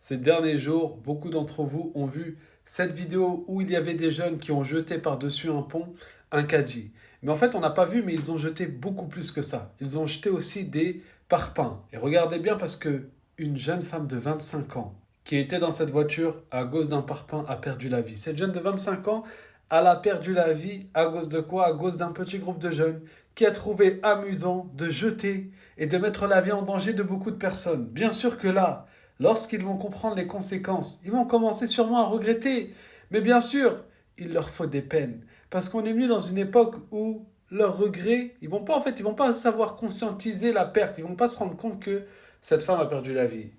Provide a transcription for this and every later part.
Ces derniers jours, beaucoup d'entre vous ont vu cette vidéo où il y avait des jeunes qui ont jeté par-dessus un pont un caddie. Mais en fait, on n'a pas vu, mais ils ont jeté beaucoup plus que ça. Ils ont jeté aussi des parpaings. Et regardez bien parce que une jeune femme de 25 ans qui était dans cette voiture à cause d'un parpaing a perdu la vie. Cette jeune de 25 ans, elle a perdu la vie à cause de quoi? À cause d'un petit groupe de jeunes qui a trouvé amusant de jeter et de mettre la vie en danger de beaucoup de personnes. Bien sûr que là, lorsqu'ils vont comprendre les conséquences, ils vont commencer sûrement à regretter. Mais bien sûr, il leur faut des peines. Parce qu'on est venu dans une époque où leurs regrets, ils vont pas savoir conscientiser la perte. Ils vont pas se rendre compte que cette femme a perdu la vie.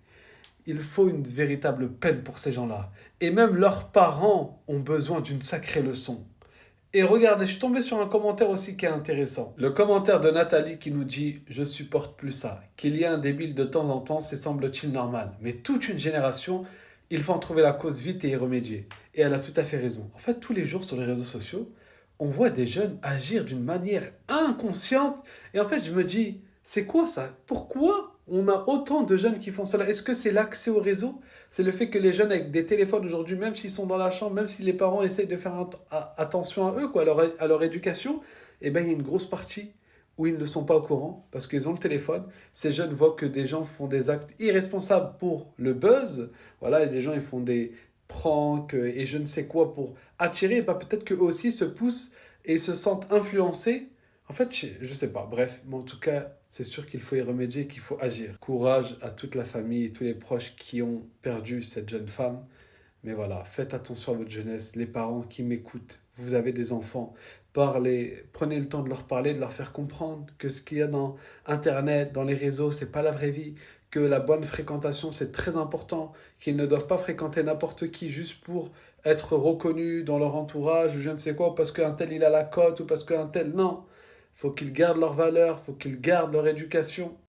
Il faut une véritable peine pour ces gens-là. Et même leurs parents ont besoin d'une sacrée leçon. Et regardez, je suis tombé sur un commentaire aussi qui est intéressant. Le commentaire de Nathalie qui nous dit: Je supporte plus ça. Qu'il y ait un débile de temps en temps, c'est semble-t-il normal. Mais toute une génération, il faut en trouver la cause vite et y remédier. Et elle a tout à fait raison. En fait, tous les jours sur les réseaux sociaux, on voit des jeunes agir d'une manière inconsciente. Et en fait, je me dis: c'est quoi ça? Pourquoi on a autant de jeunes qui font cela? Est-ce que c'est l'accès au réseau? C'est le fait que les jeunes avec des téléphones aujourd'hui, même s'ils sont dans la chambre, même si les parents essayent de faire attention à eux, quoi, à leur éducation, eh ben, il y a une grosse partie où ils ne sont pas au courant parce qu'ils ont le téléphone. Ces jeunes voient que des gens font des actes irresponsables pour le buzz. Voilà, et des gens ils font des pranks et je ne sais quoi pour attirer. Et bah, peut-être qu'eux aussi se poussent et se sentent influencés. En fait, je sais pas. Bref, mais en tout cas, c'est sûr qu'il faut y remédier, qu'il faut agir. Courage à toute la famille et tous les proches qui ont perdu cette jeune femme. Mais voilà, faites attention à votre jeunesse. Les parents qui m'écoutent, vous avez des enfants, parlez, prenez le temps de leur parler, de leur faire comprendre que ce qu'il y a dans Internet, dans les réseaux, c'est pas la vraie vie, que la bonne fréquentation, c'est très important, qu'ils ne doivent pas fréquenter n'importe qui juste pour être reconnus dans leur entourage ou je ne sais quoi, parce qu'un tel il a la cote ou parce qu'un tel non. Faut qu'ils gardent leurs valeurs, faut qu'ils gardent leur éducation.